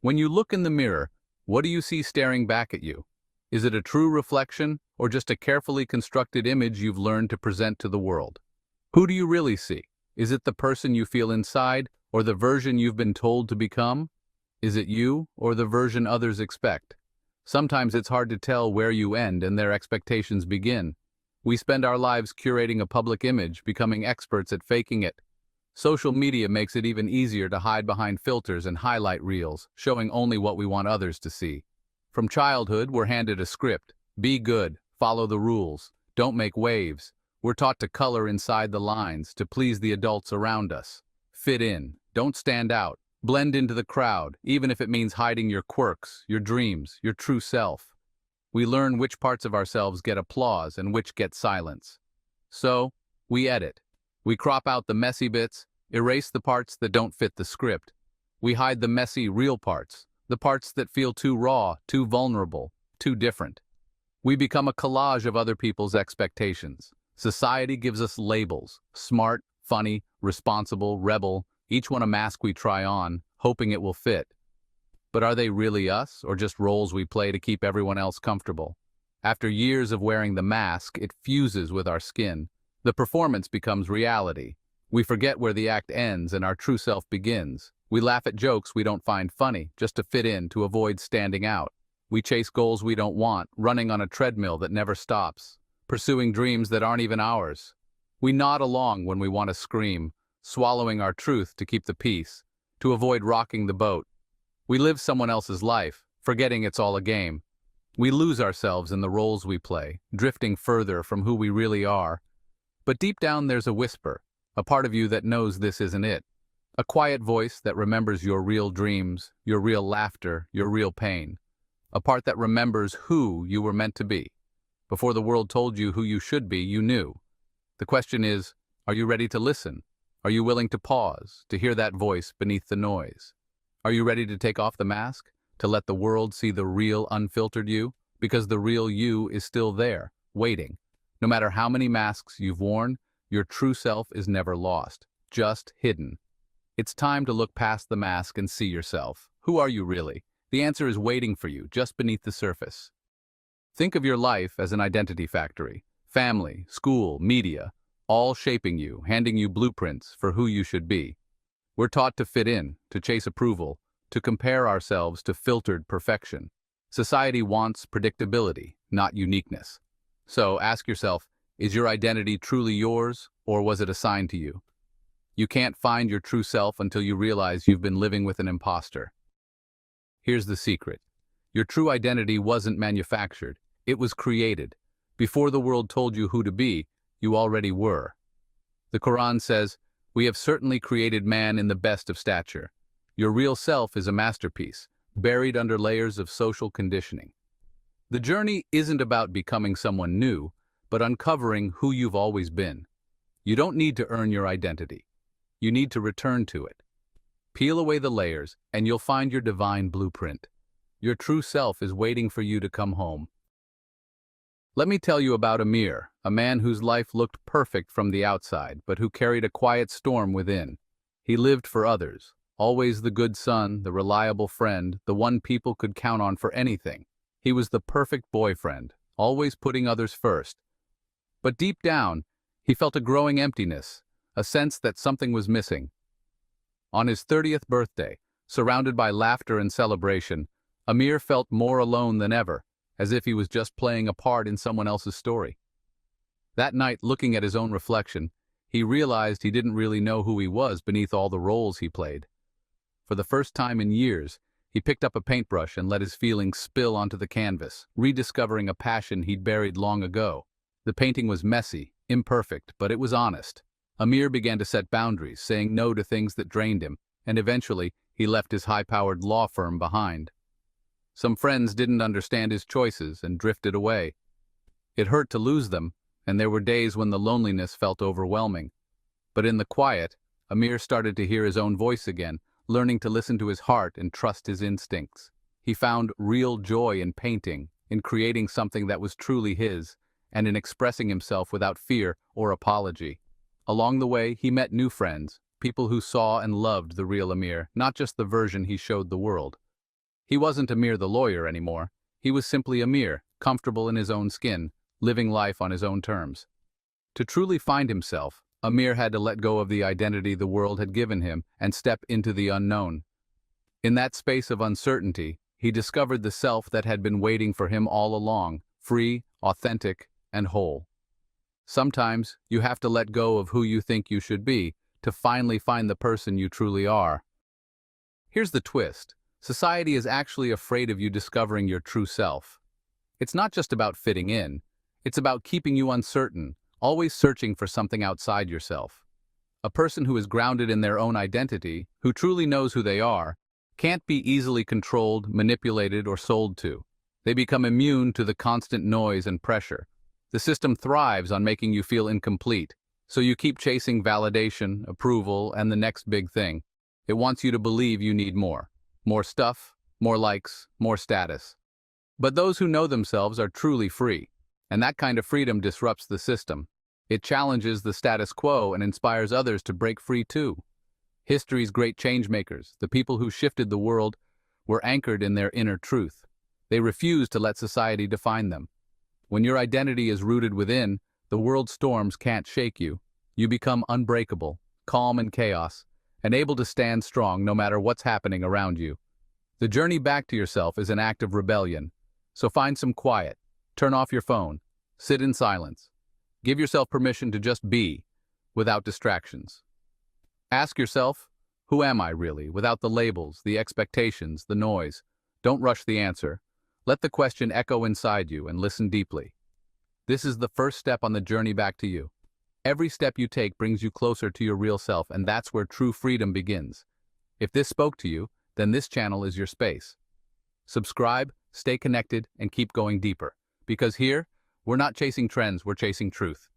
When you look in the mirror, what do you see staring back at you? Is it a true reflection, or just a carefully constructed image you've learned to present to the world? Who do you really see? Is it the person you feel inside, or the version you've been told to become? Is it you, or the version others expect? Sometimes it's hard to tell where you end and their expectations begin. We spend our lives curating a public image, becoming experts at faking it. Social media makes it even easier to hide behind filters and highlight reels, showing only what we want others to see. From childhood, we're handed a script. Be good, follow the rules, don't make waves. We're taught to color inside the lines, to please the adults around us. Fit in, don't stand out, blend into the crowd, even if it means hiding your quirks, your dreams, your true self. We learn which parts of ourselves get applause and which get silence. So, we edit. We crop out the messy bits, erase the parts that don't fit the script. We hide the messy, real parts, the parts that feel too raw, too vulnerable, too different. We become a collage of other people's expectations. Society gives us labels: smart, funny, responsible, rebel, each one a mask we try on, hoping it will fit. But are they really us, or just roles we play to keep everyone else comfortable? After years of wearing the mask, it fuses with our skin. The performance becomes reality. We forget where the act ends and our true self begins. We laugh at jokes we don't find funny, just to fit in, to avoid standing out. We chase goals we don't want, running on a treadmill that never stops, pursuing dreams that aren't even ours. We nod along when we want to scream, swallowing our truth to keep the peace, to avoid rocking the boat. We live someone else's life, forgetting it's all a game. We lose ourselves in the roles we play, drifting further from who we really are. But deep down there's a whisper, a part of you that knows this isn't it. A quiet voice that remembers your real dreams, your real laughter, your real pain. A part that remembers who you were meant to be. Before the world told you who you should be, you knew. The question is, are you ready to listen? Are you willing to pause, to hear that voice beneath the noise? Are you ready to take off the mask, to let the world see the real, unfiltered you? Because the real you is still there, waiting. No matter how many masks you've worn, your true self is never lost, just hidden. It's time to look past the mask and see yourself. Who are you really? The answer is waiting for you, just beneath the surface. Think of your life as an identity factory. Family, school, media, all shaping you, handing you blueprints for who you should be. We're taught to fit in, to chase approval, to compare ourselves to filtered perfection. Society wants predictability, not uniqueness. So ask yourself, is your identity truly yours, or was it assigned to you? You can't find your true self until you realize you've been living with an imposter. Here's the secret. Your true identity wasn't manufactured, it was created. Before the world told you who to be, you already were. The Quran says, "We have certainly created man in the best of stature." Your real self is a masterpiece, buried under layers of social conditioning. The journey isn't about becoming someone new, but uncovering who you've always been. You don't need to earn your identity. You need to return to it. Peel away the layers, and you'll find your divine blueprint. Your true self is waiting for you to come home. Let me tell you about Amir, a man whose life looked perfect from the outside, but who carried a quiet storm within. He lived for others, always the good son, the reliable friend, the one people could count on for anything. He was the perfect boyfriend, always putting others first. But deep down, he felt a growing emptiness, a sense that something was missing. On his 30th birthday, surrounded by laughter and celebration, Amir felt more alone than ever, as if he was just playing a part in someone else's story. That night, looking at his own reflection, he realized he didn't really know who he was beneath all the roles he played. For the first time in years, he picked up a paintbrush and let his feelings spill onto the canvas, rediscovering a passion he'd buried long ago. The painting was messy, imperfect, but it was honest. Amir began to set boundaries, saying no to things that drained him, and eventually, he left his high-powered law firm behind. Some friends didn't understand his choices and drifted away. It hurt to lose them, and there were days when the loneliness felt overwhelming. But in the quiet, Amir started to hear his own voice again, learning to listen to his heart and trust his instincts. He found real joy in painting, in creating something that was truly his, and in expressing himself without fear or apology. Along the way, he met new friends, people who saw and loved the real Amir, not just the version he showed the world. He wasn't Amir the lawyer anymore. He was simply Amir, comfortable in his own skin, living life on his own terms. To truly find himself, Amir had to let go of the identity the world had given him and step into the unknown. In that space of uncertainty, he discovered the self that had been waiting for him all along, free, authentic, and whole. Sometimes, you have to let go of who you think you should be to finally find the person you truly are. Here's the twist. Society is actually afraid of you discovering your true self. It's not just about fitting in. It's about keeping you uncertain, always searching for something outside yourself. A person who is grounded in their own identity, who truly knows who they are, can't be easily controlled, manipulated, or sold to. They become immune to the constant noise and pressure. The system thrives on making you feel incomplete, so you keep chasing validation, approval, and the next big thing. It wants you to believe you need more. More stuff, more likes, more status. But those who know themselves are truly free, and that kind of freedom disrupts the system. It challenges the status quo and inspires others to break free too. History's great changemakers, the people who shifted the world, were anchored in their inner truth. They refused to let society define them. When your identity is rooted within, the world's storms can't shake you. You become unbreakable, calm in chaos, and able to stand strong no matter what's happening around you. The journey back to yourself is an act of rebellion. So find some quiet, turn off your phone, sit in silence. Give yourself permission to just be, without distractions. Ask yourself, who am I really, without the labels, the expectations, the noise? Don't rush the answer. Let the question echo inside you and listen deeply. This is the first step on the journey back to you. Every step you take brings you closer to your real self, and that's where true freedom begins. If this spoke to you, then this channel is your space. Subscribe, stay connected, and keep going deeper. Because here, we're not chasing trends, we're chasing truth.